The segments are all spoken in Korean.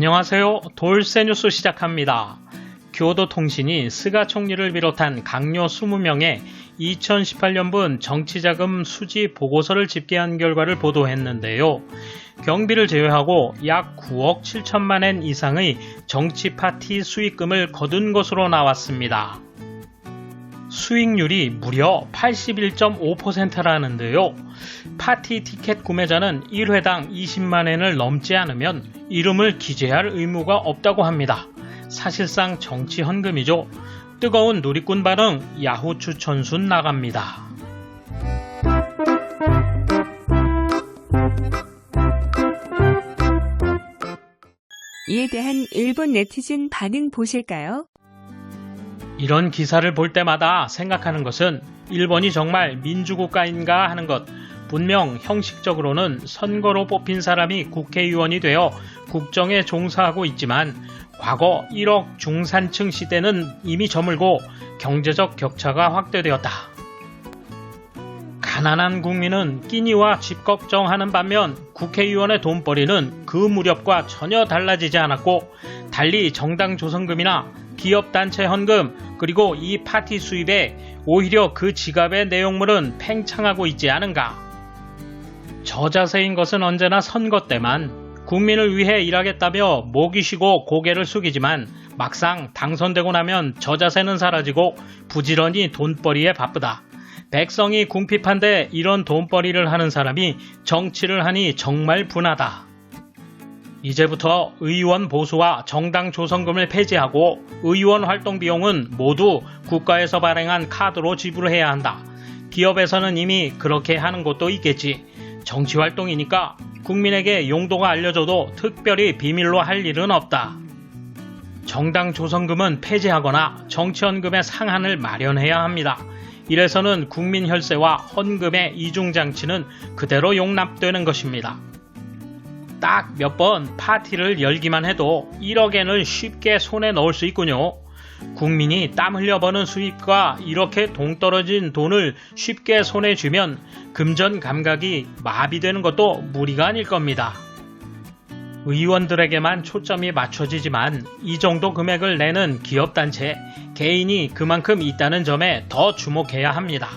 안녕하세요. 돌쇠뉴스 시작합니다. 교도통신이 스가 총리를 비롯한 강요 20명의 2018년분 정치자금 수지 보고서를 집계한 결과를 보도했는데요. 경비를 제외하고 약 9억 7천만 엔 이상의 정치 파티 수익금을 거둔 것으로 나왔습니다. 수익률이 무려 81.5%라는데요. 파티 티켓 구매자는 1회당 20만 엔을 넘지 않으면 이름을 기재할 의무가 없다고 합니다. 사실상 정치 헌금이죠. 뜨거운 누리꾼 반응, 야후 추천순 나갑니다. 이에 대한 일본 네티즌 반응 보실까요? 이런 기사를 볼 때마다 생각하는 것은 일본이 정말 민주국가인가 하는 것. 분명 형식적으로는 선거로 뽑힌 사람이 국회의원이 되어 국정에 종사하고 있지만 과거 1억 중산층 시대는 이미 저물고 경제적 격차가 확대되었다. 가난한 국민은 끼니와 집 걱정하는 반면 국회의원의 돈벌이는 그 무렵과 전혀 달라지지 않았고 달리 정당 조성금이나 기업단체 헌금 그리고 이 파티 수입에 오히려 그 지갑의 내용물은 팽창하고 있지 않은가. 저자세인 것은 언제나 선거 때만 국민을 위해 일하겠다며 목이 쉬고 고개를 숙이지만 막상 당선되고 나면 저자세는 사라지고 부지런히 돈벌이에 바쁘다. 백성이 궁핍한데 이런 돈벌이를 하는 사람이 정치를 하니 정말 분하다. 이제부터 의원 보수와 정당 조성금을 폐지하고 의원 활동 비용은 모두 국가에서 발행한 카드로 지불해야 한다. 기업에서는 이미 그렇게 하는 곳도 있겠지. 정치 활동이니까 국민에게 용도가 알려져도 특별히 비밀로 할 일은 없다. 정당 조성금은 폐지하거나 정치헌금의 상한을 마련해야 합니다. 이래서는 국민 혈세와 헌금의 이중장치는 그대로 용납되는 것입니다. 딱 몇 번 파티를 열기만 해도 1억엔을 쉽게 손에 넣을 수 있군요. 국민이 땀 흘려 버는 수입과 이렇게 동떨어진 돈을 쉽게 손에 쥐면 금전 감각이 마비되는 것도 무리가 아닐 겁니다. 의원들에게만 초점이 맞춰지지만 이 정도 금액을 내는 기업단체, 개인이 그만큼 있다는 점에 더 주목해야 합니다.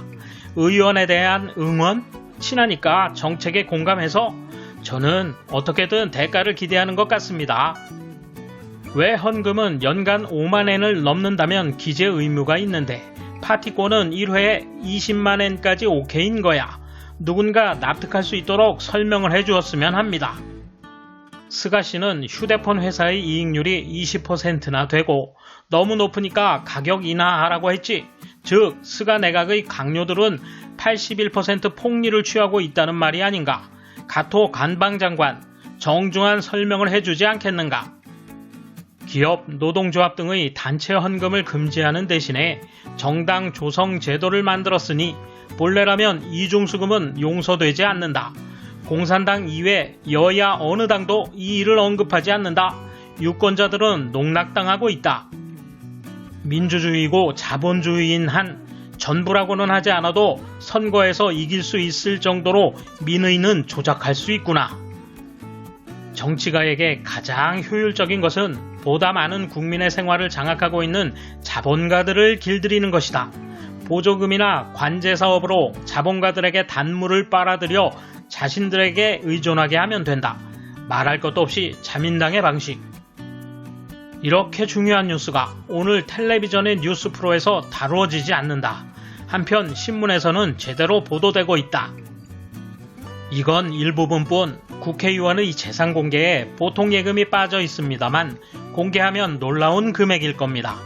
의원에 대한 응원? 친하니까 정책에 공감해서 저는 어떻게든 대가를 기대하는 것 같습니다. 왜 헌금은 연간 5만 엔을 넘는다면 기재 의무가 있는데 파티권은 1회에 20만 엔까지 오케이인 거야. 누군가 납득할 수 있도록 설명을 해주었으면 합니다. 스가 씨는 휴대폰 회사의 이익률이 20%나 되고 너무 높으니까 가격 인하하라고 했지. 즉 스가 내각의 강요들은 81% 폭리를 취하고 있다는 말이 아닌가. 가토 간방장관 정중한 설명을 해주지 않겠는가. 기업, 노동조합 등의 단체 헌금을 금지하는 대신에 정당 조성 제도를 만들었으니 본래라면 이중수금은 용서되지 않는다. 공산당 이외 여야 어느 당도 이 일을 언급하지 않는다. 유권자들은 농락당하고 있다. 민주주의고 자본주의인 한 전부라고는 하지 않아도 선거에서 이길 수 있을 정도로 민의는 조작할 수 있구나. 정치가에게 가장 효율적인 것은 보다 많은 국민의 생활을 장악하고 있는 자본가들을 길들이는 것이다. 보조금이나 관제 사업으로 자본가들에게 단물을 빨아들여 자신들에게 의존하게 하면 된다. 말할 것도 없이 자민당의 방식. 이렇게 중요한 뉴스가 오늘 텔레비전의 뉴스 프로에서 다루어지지 않는다. 한편 신문에서는 제대로 보도되고 있다. 이건 일부분뿐 국회의원의 재산 공개에 보통 예금이 빠져 있습니다만 공개하면 놀라운 금액일 겁니다.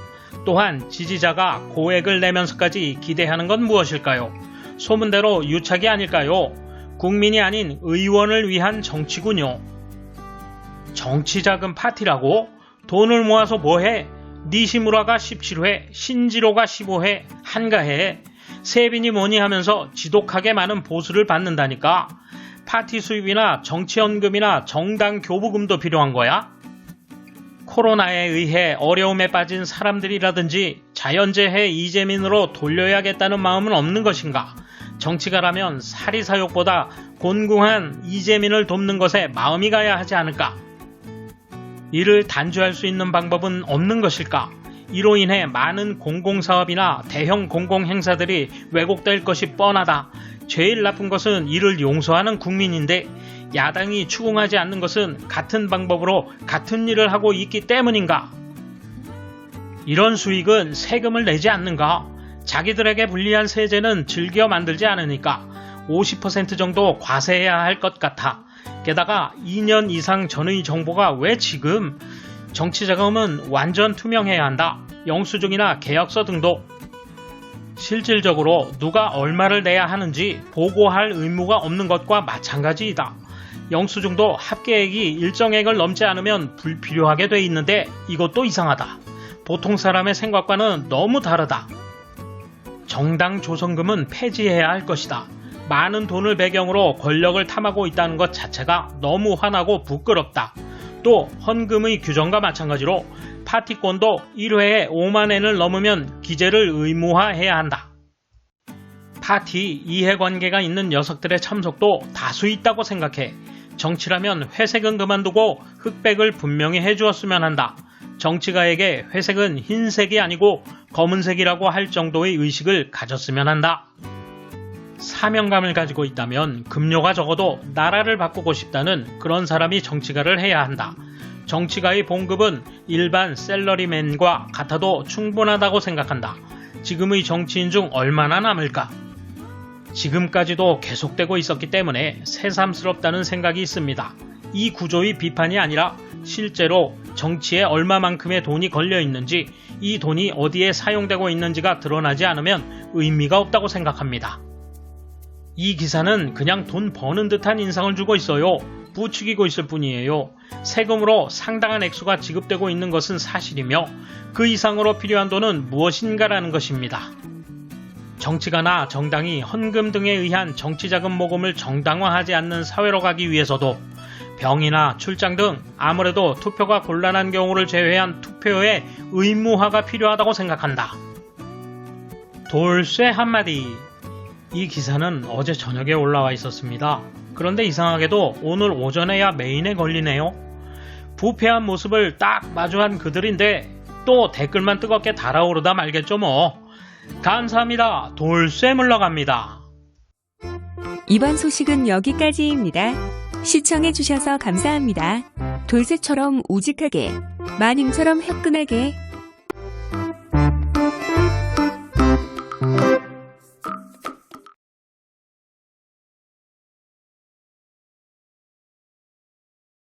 또한 지지자가 고액을 내면서까지 기대하는 건 무엇일까요? 소문대로 유착이 아닐까요? 국민이 아닌 의원을 위한 정치군요. 정치자금 파티라고? 돈을 모아서 뭐해? 니시무라가 17회, 신지로가 15회, 한가해. 세빈이 뭐니 하면서 지독하게 많은 보수를 받는다니까. 파티 수입이나 정치연금이나 정당 교부금도 필요한 거야? 코로나에 의해 어려움에 빠진 사람들이라든지 자연재해 이재민으로 돌려야겠다는 마음은 없는 것인가? 정치가라면 사리사욕보다 곤궁한 이재민을 돕는 것에 마음이 가야 하지 않을까? 이를 단죄할 수 있는 방법은 없는 것일까? 이로 인해 많은 공공사업이나 대형 공공행사들이 왜곡될 것이 뻔하다. 제일 나쁜 것은 이를 용서하는 국민인데 야당이 추궁하지 않는 것은 같은 방법으로 같은 일을 하고 있기 때문인가? 이런 수익은 세금을 내지 않는가? 자기들에게 불리한 세제는 즐겨 만들지 않으니까 50% 정도 과세해야 할 것 같아. 게다가 2년 이상 전의 정보가 왜 지금? 정치자금은 완전 투명해야 한다. 영수증이나 계약서 등도. 실질적으로 누가 얼마를 내야 하는지 보고할 의무가 없는 것과 마찬가지이다. 영수증도 합계액이 일정액을 넘지 않으면 불필요하게 돼 있는데 이것도 이상하다. 보통 사람의 생각과는 너무 다르다. 정당 조성금은 폐지해야 할 것이다. 많은 돈을 배경으로 권력을 탐하고 있다는 것 자체가 너무 화나고 부끄럽다. 또 헌금의 규정과 마찬가지로 파티권도 1회에 5만엔을 넘으면 기재를 의무화해야 한다. 파티 이해관계가 있는 녀석들의 참석도 다수 있다고 생각해. 정치라면 회색은 그만두고 흑백을 분명히 해주었으면 한다. 정치가에게 회색은 흰색이 아니고 검은색이라고 할 정도의 의식을 가졌으면 한다. 사명감을 가지고 있다면 급료가 적어도 나라를 바꾸고 싶다는 그런 사람이 정치가를 해야 한다. 정치가의 봉급은 일반 셀러리맨과 같아도 충분하다고 생각한다. 지금의 정치인 중 얼마나 남을까? 지금까지도 계속되고 있었기 때문에 새삼스럽다는 생각이 있습니다. 이 구조의 비판이 아니라 실제로 정치에 얼마만큼의 돈이 걸려 있는지, 이 돈이 어디에 사용되고 있는지가 드러나지 않으면 의미가 없다고 생각합니다. 이 기사는 그냥 돈 버는 듯한 인상을 주고 있어요. 부추기고 있을 뿐이에요. 세금으로 상당한 액수가 지급되고 있는 것은 사실이며 그 이상으로 필요한 돈은 무엇인가라는 것입니다. 정치가나 정당이 헌금 등에 의한 정치자금 모금을 정당화하지 않는 사회로 가기 위해서도 병이나 출장 등 아무래도 투표가 곤란한 경우를 제외한 투표의 의무화가 필요하다고 생각한다. 돌쇠 한마디. 이 기사는 어제 저녁에 올라와 있었습니다. 그런데 이상하게도 오늘 오전에야 메인에 걸리네요. 부패한 모습을 딱 마주한 그들인데 또 댓글만 뜨겁게 달아오르다 말겠죠 뭐. 감사합니다. 돌쇠 물러갑니다. 이번 소식은 여기까지입니다. 시청해주셔서 감사합니다. 돌쇠처럼 우직하게, 마님처럼 화끈하게